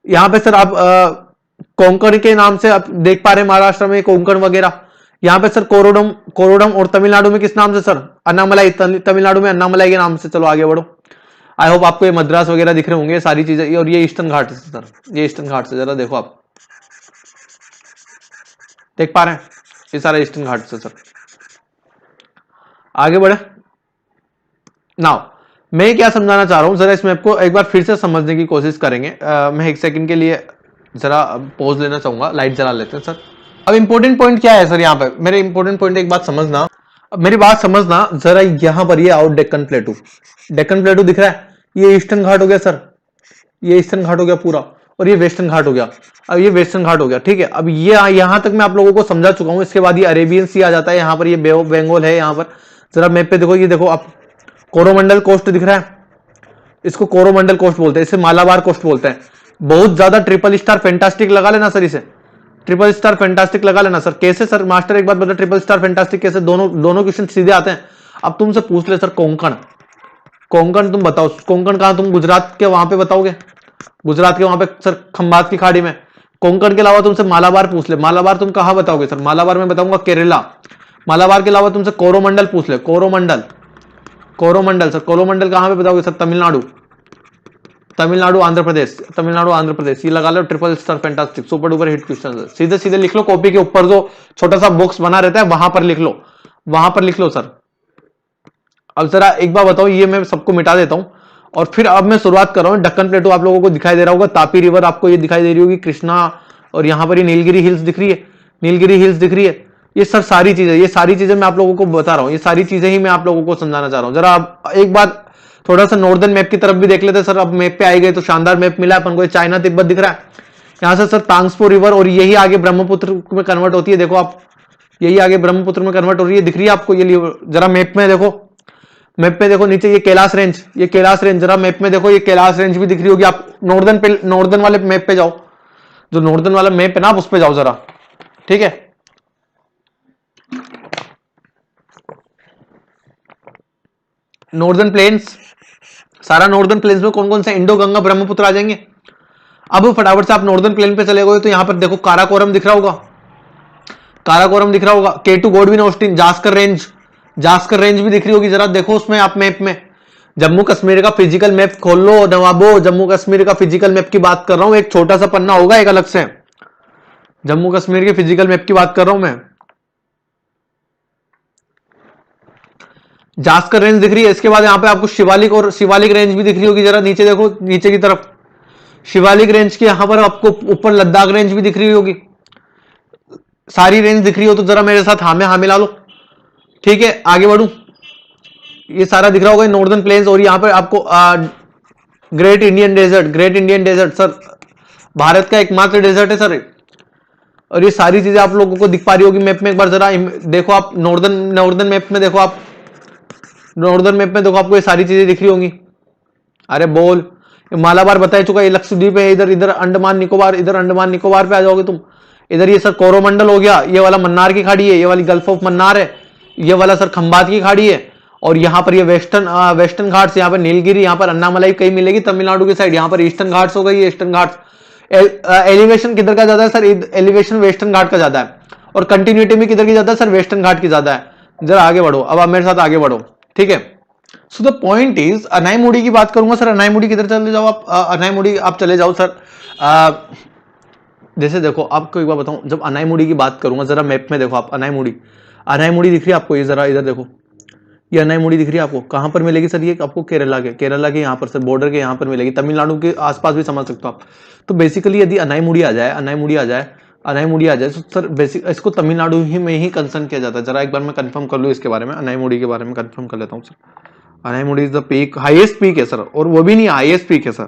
यहाँ पे सर आप कोंकण के नाम से आप देख पा रहे हैं, महाराष्ट्र में कोंकण वगैरह। यहाँ पे सर कोरोडम, कोरोडम, और तमिलनाडु में किस नाम से सर? अन्नामलाई, तमिलनाडु में अन्नामलाई के नाम से। चलो आगे बढ़ो। आई होप आपको ये मद्रास वगैरह दिख रहे होंगे सारी चीजें। और ये ईस्टर्न घाट से सर, ये ईस्टर्न घाट से, जरा देखो आप देख पा रहे हैं, ये सारा ईस्टर्न घाट से सर। आगे बढ़े नाउ, मैं क्या समझाना चाह रहा हूं जरा इस मैप को एक बार फिर से समझने की कोशिश करेंगे। मैं एक सेकंड के लिए जरा पॉज लेना चाहूंगा, लाइट जला लेते हैं सर। अब इंपॉर्टेंट पॉइंट क्या है सर यहाँ पे? मेरे इंपॉर्टेंट पॉइंट एक बात समझना, मेरी बात समझना जरा। यहां पर ये आउट डेक्कन प्लेटू, डेक्कन प्लेटू दिख रहा है, ये ईस्टर्न घाट हो गया सर, ये ईस्टर्न घाट हो गया पूरा, और ये वेस्टर्न घाट हो गया। अब ये वेस्टर्न घाट हो गया, ठीक है। अब ये यहां तक मैं आप लोगों को समझा चुका हूं। इसके बाद ये अरेबियन सी आ जाता है, यहाँ पर ये बंगाल है। यहाँ पर जरा मैप पे देखो, ये देखो आप, कोरोमंडल कोस्ट दिख रहा है, इसको कोरोमंडल कोस्ट बोलते हैं, इसे मालाबार कोस्ट बोलते हैं। बहुत ज्यादा ट्रिपल स्टार फैंटास्टिक लगा लेना सर, इसे ट्रिपल स्टार फैंटास्टिक लगा लेना सर। कैसे सर मास्टर, एक बात बता, ट्रिपल स्टार फैंटास्टिक कैसे? दोनों क्वेश्चन सीधे आते हैं। अब तुमसे पूछ ले सर कोंकण, कोंकण तुम बताओ, कोंकण कहां? तुम गुजरात के वहां पे बताओगे, गुजरात के वहां पे सर खंबात की खाड़ी में। कोंकण के अलावा तुमसे मालाबार पूछ ले, मालाबार तुम कहां बताओगे सर? मालाबार में बताऊंगा केरला। मालाबार के अलावा तुमसे कोरोमंडल पूछ ले, कोरोमंडल, कोरोमंडल सर, कोरोमंडल कहां पे बताओगे सर? तमिलनाडु, तमिलनाडु आंध्र प्रदेश, तमिलनाडु आंध्र प्रदेश। ये लगा लो triple star fantastic, super duper hit question. सीधे सीधे लिख लो, कॉपी के ऊपर जो छोटा सा बॉक्स बना रहता है वहां पर लिख लो, वहां पर लिख लो सर। अब जरा एक बार बताओ, ये मैं सबको मिटा देता हूं और फिर अब मैं शुरुआत कर रहा हूं। डक्कन प्लेटू आप लोगों को दिखाई दे रहा होगा, तापी रिवर आपको ये दिखाई दे रही होगी, कृष्णा, और यहां पर ये नीलगिरी हिल्स दिख रही है, नीलगिरी हिल्स दिख रही है। ये सर सारी चीजें, ये सारी चीजें मैं आप लोगों को बता रहा हूं, ये सारी चीजें ही मैं आप लोगों को समझाना चाह रहा हूं। जरा आप एक बार थोड़ा सा नॉर्दर्न मैप की तरफ भी देख लेते सर। अब मैप पे आए गए तो शानदार मैप मिला अपन को, चाइना तिब्बत दिख रहा है यहां से सर, तांगस्पो रिवर, और यही आगे ब्रह्मपुत्र में कन्वर्ट होती है। देखो आप, यही आगे ब्रह्मपुत्र में कन्वर्ट हो रही है, दिख रही है आपको ये। जरा मैप में देखो, मैप में देखो नीचे ये कैलाश रेंज, ये कैलाश रेंज, जरा मैप में देखो, ये कैलाश रेंज भी दिख रही होगी। आप नॉर्दर्न वाले मैप पे जाओ, जो नॉर्दर्न वाला मैप है ना, आप उस पे जाओ जरा, ठीक है। नॉर्दर्न प्लेन्स, सारा नॉर्दर्न प्लेन्स में कौन कौन से? इंडो गंगा ब्रह्मपुत्र आ जाएंगे। अब फटाफट से आप नॉर्दर्न प्लेन पे चले गए तो यहां पर देखो काराकोरम दिख रहा होगा, काराकोरम दिख रहा होगा, K2 Godwin Austen, Zanskar range, Zanskar range भी दिख रही होगी। जरा देखो उसमें आप मैप में, जम्मू कश्मीर का फिजिकल मैप खोल लो नवाबो, जम्मू कश्मीर का फिजिकल मैप की बात कर रहा हूं। एक छोटा सा पन्ना होगा एक अलग से, जम्मू कश्मीर के फिजिकल मैप की बात कर रहा हूं मैं। जास्कर रेंज दिख रही है। इसके बाद यहाँ पे आपको शिवालिक और शिवालिक रेंज भी दिख रही होगी। जरा नीचे देखो, नीचे की तरफ शिवालिक रेंज की, यहां पर आपको ऊपर लद्दाख रेंज भी दिख रही होगी। सारी रेंज दिख रही हो तो जरा मेरे साथ हाँ में हाँ मिला लो, ठीक है। आगे बढ़ू, ये सारा दिख रहा होगा नॉर्दर्न प्लेन्स, और यहाँ पर आपको great Indian desert, great Indian desert sir Bharat का एकमात्र डेजर्ट है सर। और ये सारी चीजें आप लोगों को दिख पा रही होगी मैप में। एक बार जरा देखो आप, नॉर्दर्न मैप में देखो आप, नॉर्दर्न मैप में देखो आपको ये सारी चीजें दिख रही होंगी। अरे बोल, मालाबार बता चुका, ये लक्षद्वीप है, इधर इधर अंडमान निकोबार, इधर अंडमान निकोबार पे आ जाओगे तुम। इधर ये सर कोरोमंडल हो गया, ये वाला मन्नार की खाड़ी है, ये वाली गल्फ ऑफ मन्नार है, ये वाला सर खंबात की खाड़ी है, और यहाँ पर ये वेस्टर्न घाट्स, यहाँ पर नीलगिरी, यहाँ पर अन्नामलाई कहीं मिलेगी तमिलनाडु की साइड, यहाँ पर ईस्टर्न घाट्स हो गई, ईस्टर्न घाट्स। एलिवेशन किधर का ज्यादा है सर? एलिवेशन वेस्टर्न घाट का ज्यादा है, और कंटिन्यूटी में किधर की ज्यादा है सर? वेस्टर्न घाट की ज्यादा है। जरा आगे बढ़ो, अब आप मेरे साथ आगे बढ़ो, ठीक है। So the point is, Anamudi की बात करूंगा सर। अनाईमुड़ी किधर चले जाओ आप? अनाईमुड़ी आप चले जाओ सर। जैसे देखो, आपको एक बार बताऊं, जब अनाईमुड़ी की बात करूंगा, जरा मैप में देखो आप, अनाईमुड़ी दिख रही है आपको? ये जरा इधर देखो, ये अनाईमुड़ी दिख रही है आपको? कहां पर मिलेगी सर? ये आपको केरला के यहाँ पर सर, बॉर्डर के यहाँ पर मिलेगी, तमिलनाडु के आसपास भी समझ सकते हो आप। तो बेसिकली यदि अनाईमुड़ी आ जाए तो सर बेसिक इसको तमिलनाडु ही में ही कंसर्न किया जाता है। जरा एक बार मैं कंफर्म कर लूँ इसके बारे में, अनाईमुड़ी के बारे में कंफर्म कर लेता हूँ sir. Anamudi is the peak, highest peak है सर, और वो भी नहीं, हाईएस्ट पीक है सर।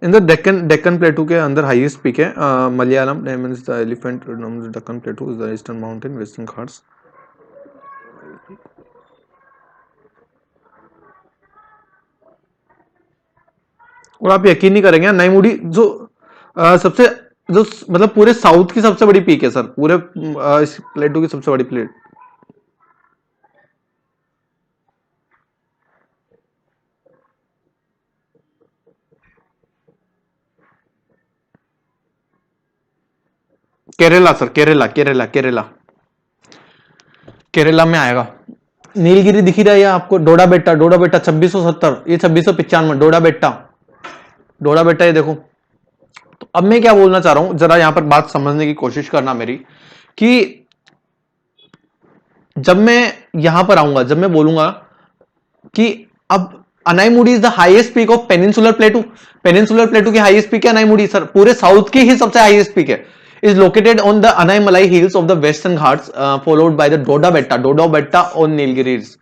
इन द डेक्कन प्लेटू के अंदर हाईएस्ट पीक है Malayalam, the elephant Deccan प्लेटू is the eastern mountain, western Ghats. और आप यकीन नहीं करेंगे, अनाईमुड़ी जो सबसे जो मतलब पूरे साउथ की सबसे बड़ी पीक है सर, पूरे इस प्लेटू की सबसे बड़ी प्लेट। केरला सर, केरला में आएगा। नीलगिरी दिख ही रहा है आपको, डोडा बेट्टा 2670, ये 2695, डोडा बेट्टा ये देखो। तो अब मैं क्या बोलना चाह रहा हूं, जरा यहां पर बात समझने की कोशिश करना मेरी, कि जब मैं यहां पर आऊंगा, जब मैं बोलूंगा कि अब Anamudi is the highest peak of peninsular प्लेटू की हाईएस्ट पीक है अनाईमुड़ी सर, पूरे साउथ की ही सबसे हाईएस्ट पीक है। is located on the Anaimalai hills of the Western Ghats, followed by the Doda Betta और नीलगिरी हिल्स।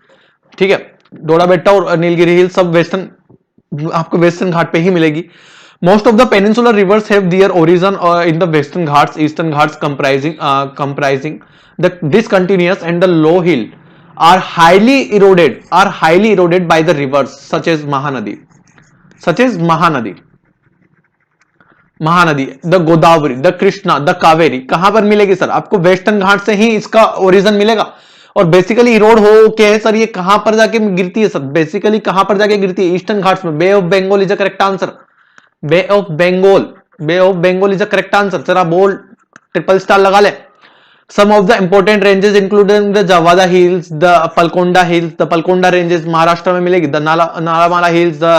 ठीक है, डोडा बेट्टा और नीलगिरी हिल्स सब वेस्टर्न, आपको वेस्टर्न घाट पे ही मिलेगी। Most of the peninsular rivers have their origin in the Western Ghats, Eastern Ghats comprising the discontinuous and the low hill are highly eroded by the rivers such as Mahanadi, the Godavari, the Krishna, the Kaveri. कहां पर मिलेगी sir? आपको western घाट से ही इसका origin मिलेगा, और basically Erode हो के सर ये कहां पर जाके गिरती है सर? बेसिकली कहां पर जाके गिरती है? ईस्टर्न घाट्स में। Bay of Bengal is a correct answer, Bay of Bengal is a correct answer. जरा बोल ट्रिपल स्टार लगा ले। Some of the important ranges including the Javada Hills, the Palkonda ranges Maharashtra में मिलेगी, the Nallamala Hills, the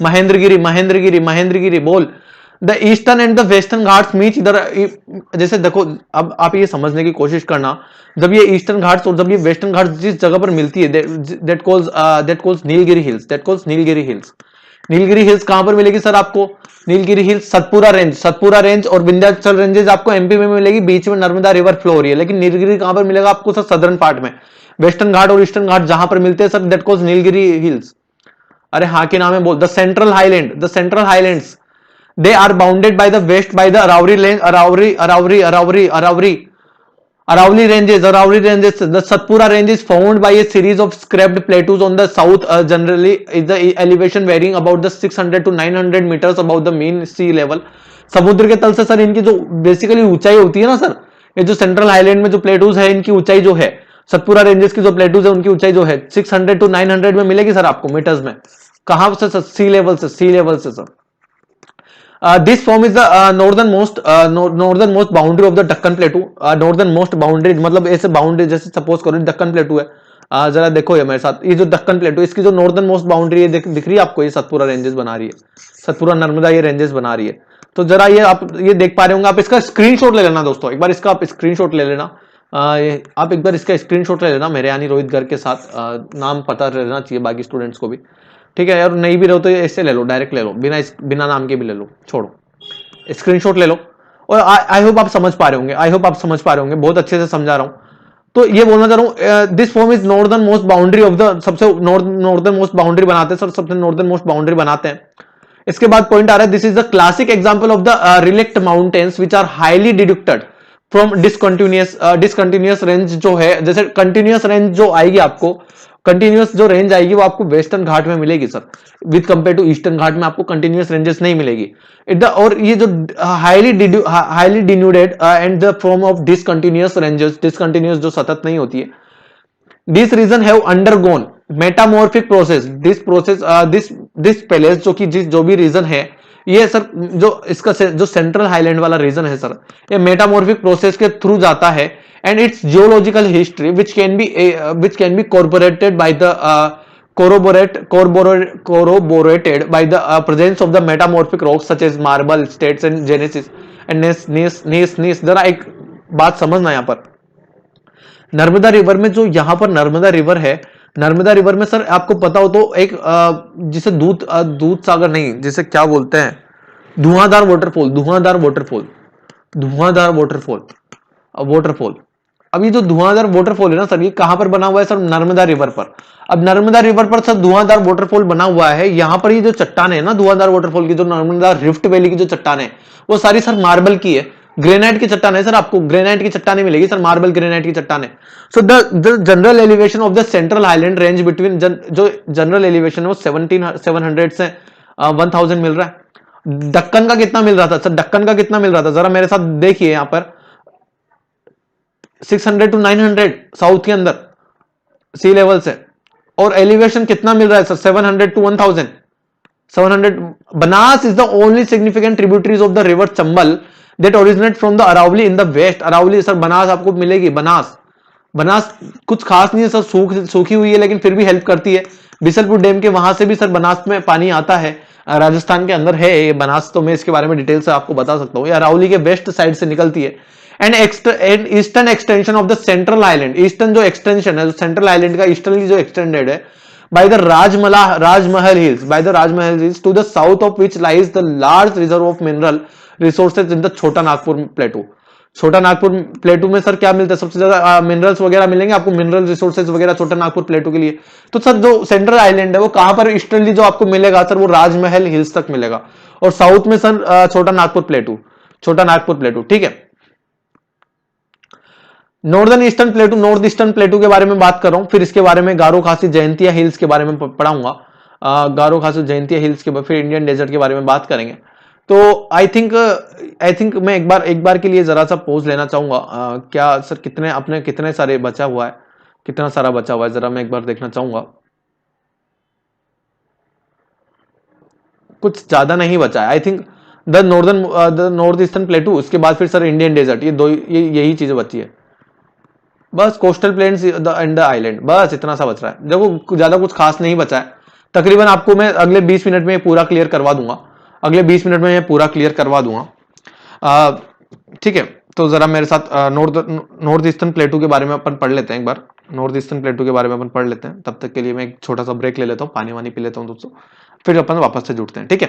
Mahendragiri बोल। The eastern and the western Ghats meet इधर, जैसे देखो अब आप ये समझने की कोशिश करना, जब ये ईस्टर्न घाट्स और जब ये वेस्टर्न घाट्स जिस जगह पर मिलती है, that calls Nilgiri hills. Nilgiri hills कहां पर मिलेगी सर आपको? नीलगिरी हिल्स सतपुरा रेंज और विंध्याचल रेंजेस आपको एमपी में मिलेगी, बीच में नर्मदा रिवर फ्लो हो रही है। लेकिन नीलगिरी कहां पर मिलेगा आपको सर? सदर्न पार्ट में। वेस्टर्न घाट और ईस्टर्न घाट जहां पर मिलते हैं sir, that calls Nilgiri hills. अरे हाँ के नाम है बोल। The central highlands they are bounded by the west by the Arauri ranges. The Satpura range is formed by a series of scrapped plateaus on the south, generally is the elevation varying about the 600 to 900 meters above the mean sea level. समुद्र के तल से sir इनकी जो basically ऊंचाई होती है ना सर, ये जो सेंट्रल हाईलैंड में जो प्लेटूज है, इनकी ऊंचाई जो है, सतपुरा रेंजेस की जो प्लेटूज है उनकी ऊंचाई जो है 600 to 900 में मिलेगी सर आपको मीटर्स में। कहां से सर? सी लेवल से sir. This form is the northernmost boundary of the Deccan Plateau. Northernmost boundary मतलब ऐसे बाउंड्री, जैसे सपोज करो दक्कन प्लेटू है, जरा देखो ये मेरे साथ, ये जो दक्कन प्लेटू, इसकी जो नॉर्दर्न मोस्ट बाउंड्री है दिख रही है आपको? ये सतपुरा रेंजेस बना रही है, सतपुरा नर्मदा ये रेंजेस बना रही है। तो जरा ये आप ये देख पा रहे होंगे, आप इसका स्क्रीनशॉट ले लेना दोस्तों, एक बार इसका आप स्क्रीनशॉट ले लेना। आप एक बार इसका स्क्रीनशॉट ले लेना मेरे यानी रोहित घर के साथ, नाम पता रहना चाहिए बाकी स्टूडेंट्स को भी, ठीक है यार। नहीं भी रहो तो ऐसे ले लो, डायरेक्ट ले लो, बिना नाम के भी ले लो, छोड़ो, स्क्रीनशॉट ले लो। और आई होप आप समझ पा रहे होंगे, बहुत अच्छे से समझा रहा हूं। तो ये बोलना चाह रहा हूं, this form is northern most boundary of the, सबसे नॉर्दर्न मोस्ट बाउंड्री बनाते हैं सर, सबसे नॉर्दर्न मोस्ट बाउंड्री बनाते हैं। इसके बाद पॉइंट आ रहा है, this is the classic example of the relict mountains which are highly deducted from discontinuous range जो है, जैसे कंटिन्यूअस रेंज जो आएगी आपको, कंटिन्यूअस जो रेंज आएगी वो आपको वेस्टर्न घाट में मिलेगी sir, with compare to eastern Ghat में आपको कंटिन्यूअस रेंजेस नहीं मिलेगी। और ये जो highly denuded and the form of discontinuous ranges, discontinuous जो सतत नहीं होती है, this region have undergone metamorphic process, this palace जो भी रीजन है, ये सर जो इसका जो सेंट्रल हाईलैंड वाला रीजन है सर, ये मेटामॉर्फिक प्रोसेस के थ्रू जाता है, and its geological history which can B कॉर्पोरेटेड by the corroborated by the presence of the metamorphic rocks such as marble, states and genesis and gneiss। जरा एक बात समझना यहाँ पर, नर्मदा रिवर में जो यहाँ पर नर्मदा रिवर है, नर्मदा रिवर में सर आपको पता हो तो एक जिसे दूध सागर नहीं, जिसे क्या बोलते हैं, धुआंधार वाटरफॉल। अब ये जो धुआंधार वाटरफॉल है ना सर, ये कहां पर बना हुआ है सर, नर्मदा रिवर पर। अब नर्मदा रिवर पर सर धुआंधार वाटरफॉल बना हुआ है, यहां पर ये जो चट्टान है ना धुआंधार वाटरफॉल की, जो नर्मदा रिफ्ट वैली की जो चट्टान है, वो सारी सर मार्बल की है, ग्रेनाइट की चट्टान है सर, आपको ग्रेनाइट की चट्टानें मिलेगी सर, मार्बल ग्रेनाइट की चट्टानें। So the general elevation of the central highland range between, जो जनरल एलिवेशन है वो 700 से 1000 मिल रहा है। दक्कन का कितना मिल रहा था सर, दक्कन का कितना मिल रहा था, जरा मेरे साथ देखिए यहां पर, 600 to 900 साउथ के अंदर सी लेवल से, और एलिवेशन कितना मिल रहा है sir, 700 to 1000। 700। Banas is the only significant tributaries of the river Chambal that originate from the Aravalli in the west. Aravalli sir, Banas आपको मिलेगी, बनास कुछ खास नहीं है सर, सूखी हुई है लेकिन फिर भी हेल्प करती है। बिसलपुर डैम के वहां से भी सर बनास में पानी आता है, राजस्थान के अंदर है ये बनास, तो मैं इसके बारे में डिटेल से आपको बता सकता हूँ। ये अरावली के वेस्ट साइड से निकलती है, and eastern extension of the central island, eastern जो एक्सटेंशन है सेंट्रल आइलैंड का, ईस्टर्नली जो एक्सटेंडेड है by the Rajmahal hills to the south of which lies the large reserve of mineral resources in the Chhota Nagpur प्लेटू। छोटा नागपुर प्लेटू में सर क्या मिलता है, सबसे ज्यादा मिनरल्स वगैरह मिलेंगे आपको, मिनरल रिसोर्सेज वगैरह छोटा नागपुर प्लेटू के लिए। तो सर जो सेंट्रल आइलैंड है वो कहां पर, ईस्टर्नली जो आपको मिलेगा सर वो राजमहल हिल्स तक मिलेगा, और साउथ में सर छोटा नागपुर प्लेटू, ठीक है। नॉर्थ ईस्टर्न प्लेटू के बारे में बात कर रहा हूं, फिर इसके बारे में गारो खासी जयंतिया हिल्स के बारे में पढ़ाऊंगा, गारो खासी जयंतिया हिल्स के बाद फिर इंडियन डेजर्ट के बारे में बात करेंगे। तो आई थिंक मैं एक बार के लिए जरा सा पोज लेना चाहूंगा। क्या सर कितने सारे बचा हुआ है, कितना सारा बचा हुआ है, जरा मैं एक बार देखना चाहूंगा। कुछ ज्यादा नहीं बचा है, I think the north eastern प्लेटू, उसके बाद फिर सर इंडियन डेजर्ट, यही चीजें बची है बस, coastal plains and the island, बस इतना सा बच रहा है। देखो ज्यादा कुछ खास नहीं बचा है, तकरीबन आपको मैं अगले 20 मिनट में पूरा क्लियर करवा दूंगा, ठीक है। तो जरा मेरे साथ नॉर्थ ईस्टर्न प्लेटू के बारे में अपन पढ़ लेते हैं एक बार, नॉर्थ ईस्टर्न प्लेटू के बारे में अपन पढ़ लेते हैं। तब तक के लिए मैं एक छोटा सा ब्रेक ले लेता हूँ, पानी वानी पी लेता हूँ दोस्तों, फिर अपन वापस से जुड़ते हैं, ठीक है।